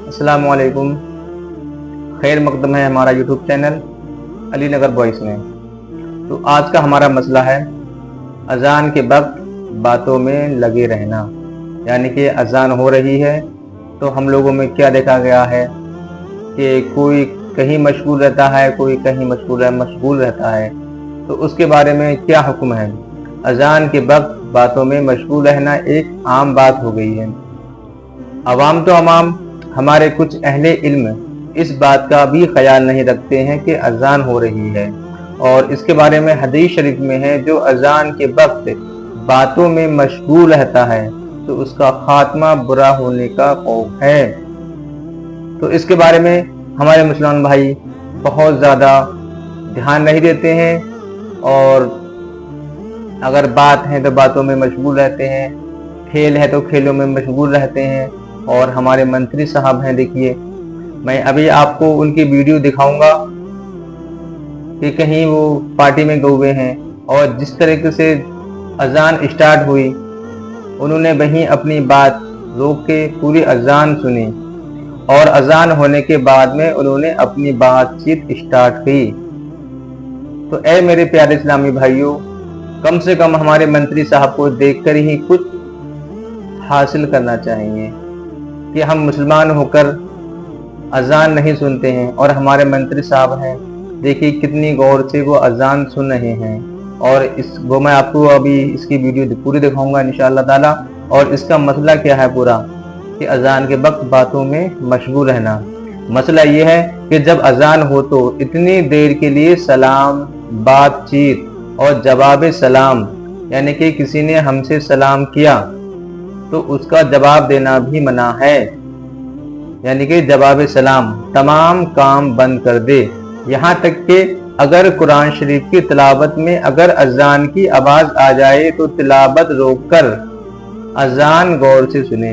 अस्सलाम वालेकुम। खैर मकदम है हमारा YouTube channel Ali Nagar boys में। तो आज का हमारा मसला है अजान के वक्त बातों में लगे रहना। यानी कि अजान हो रही है तो हम लोगों में क्या देखा गया है कि कोई कहीं मशगूल रहता है, कोई कहीं मशगूल रहता है। तो उसके बारे में क्या हुक्म है। अजान के वक्त बातों में मशगूल रहना एक आम बात हो गई है। अवाम तो अवाम, हमारे कुछ अहले इल्म इस बात का भी ख्याल नहीं रखते हैं कि अजान हो रही है, और इसके बारे में हदीस शरीफ में है जो अजान के वक्त बातों में मशगूल रहता है तो उसका खात्मा बुरा होने का खौफ है। तो इसके बारे में हमारे मुसलमान भाई बहुत ज़्यादा ध्यान नहीं देते हैं, और अगर बात है तो बातों में मशगूल रहते हैं, खेल है तो खेलों में मशगूल रहते हैं। और हमारे मंत्री साहब हैं, देखिए मैं अभी आपको उनकी वीडियो दिखाऊंगा कि कहीं वो पार्टी में गए हुए हैं, और जिस तरीके से अजान स्टार्ट हुई उन्होंने वहीं अपनी बात रोक के पूरी अजान सुनी, और अजान होने के बाद में उन्होंने अपनी बातचीत स्टार्ट की। तो ऐ मेरे प्यारे इस्लामी भाइयों, कम से कम हमारे मंत्री साहब को देखकर ही कुछ हासिल करना चाहिए कि हम मुसलमान होकर अजान नहीं सुनते हैं, और हमारे मंत्री साहब हैं, देखिए कितनी गौर से वो अजान सुन रहे हैं। और वो मैं आपको अभी इसकी वीडियो पूरी दिखाऊंगा इंशाअल्लाह ताला। और इसका मसला क्या है पूरा कि अजान के वक्त बातों में मशगूल रहना। मसला ये है कि जब अजान हो तो इतनी देर के लिए सलाम, बातचीत और जवाब सलाम, यानी कि किसी ने हमसे सलाम किया तो उसका जवाब देना भी मना है। यानी कि जवाब सलाम तमाम काम बंद कर दे। यहाँ तक कि अगर कुरान शरीफ की तिलावत में अगर अजान की आवाज आ जाए तो तिलावत रोककर अजान गौर से सुने।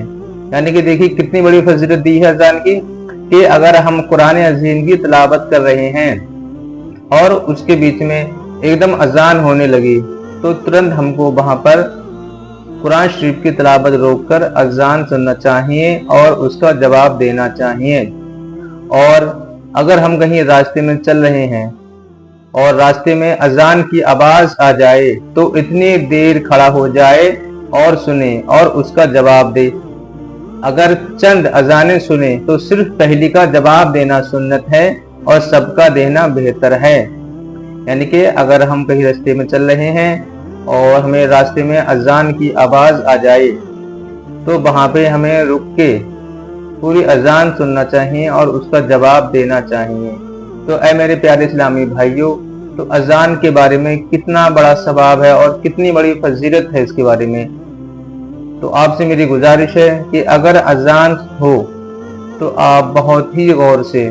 यानी कि देखिए कितनी बड़ी फजीलत दी है अजान की, कि अगर हम कुरान अजीम की तिलावत कर रहे हैं और उसके बीच में एकदम अजान होने लगी तो तुरंत हमको वहां पर कुरान शरीफ की तिलावत रोककर अजान सुनना चाहिए और उसका जवाब देना चाहिए। और अगर हम कहीं रास्ते में चल रहे हैं और रास्ते में अजान की आवाज आ जाए तो इतनी देर खड़ा हो जाए और सुने और उसका जवाब दे। अगर चंद अजानें सुने तो सिर्फ पहली का जवाब देना सुन्नत है और सबका देना बेहतर है। यानी कि अगर हम कहीं रास्ते में चल रहे हैं और हमें रास्ते में अजान की आवाज आ जाए तो वहां पे हमें रुक के पूरी अजान सुनना चाहिए और उसका जवाब देना चाहिए। तो ऐ मेरे प्यारे इस्लामी भाइयों, तो अजान के बारे में कितना बड़ा सवाब है और कितनी बड़ी फजीलत है इसके बारे में। तो आपसे मेरी गुजारिश है कि अगर अजान हो तो आप बहुत ही गौर से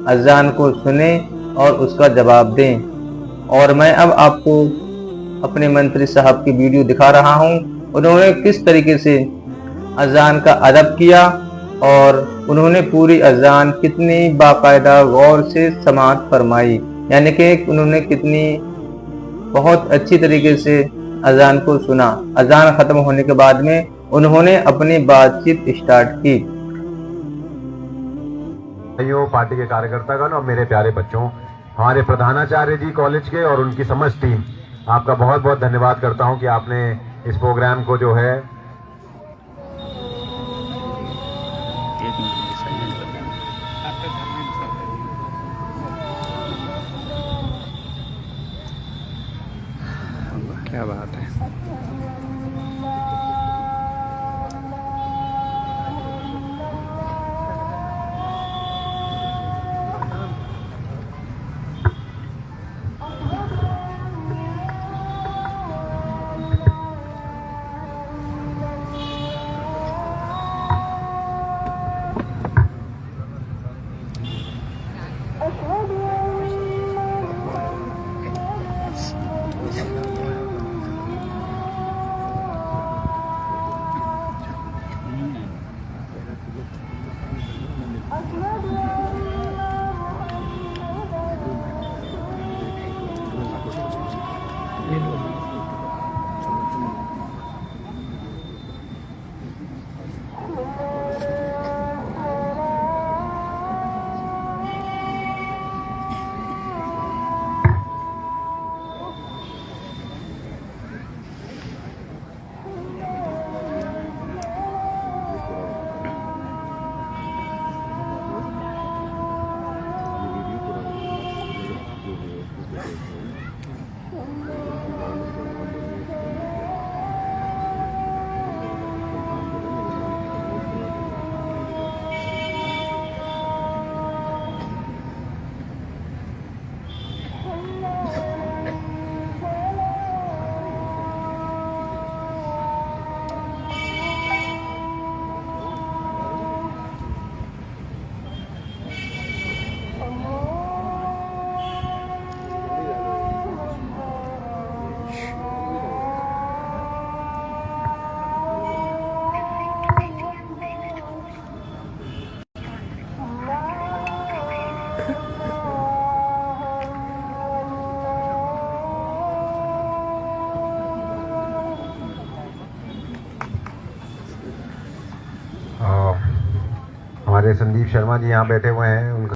अजान को सुने और उसका जवाब दें। और मैं अब आपको अपने मंत्री साहब की वीडियो दिखा रहा हूं, उन्होंने किस तरीके से अजान का अदब किया और उन्होंने पूरी अजान कितनी बाकायदा गौर से समाअत फरमाई। यानी कि उन्होंने कितनी बहुत अच्छी तरीके से अजान को सुना। अजान खत्म होने के बाद में उन्होंने अपनी बातचीत स्टार्ट की। पार्टी के कार्यकर्तागण और मेरे प्यारे बच्चों, हमारे प्रधानाचार्य जी कॉलेज के और उनकी समस्त टीम, आपका बहुत बहुत धन्यवाद करता हूं कि आपने इस प्रोग्राम को जो है क्या बात है। हमारे संदीप शर्मा जी यहाँ बैठे हुए हैं, उनका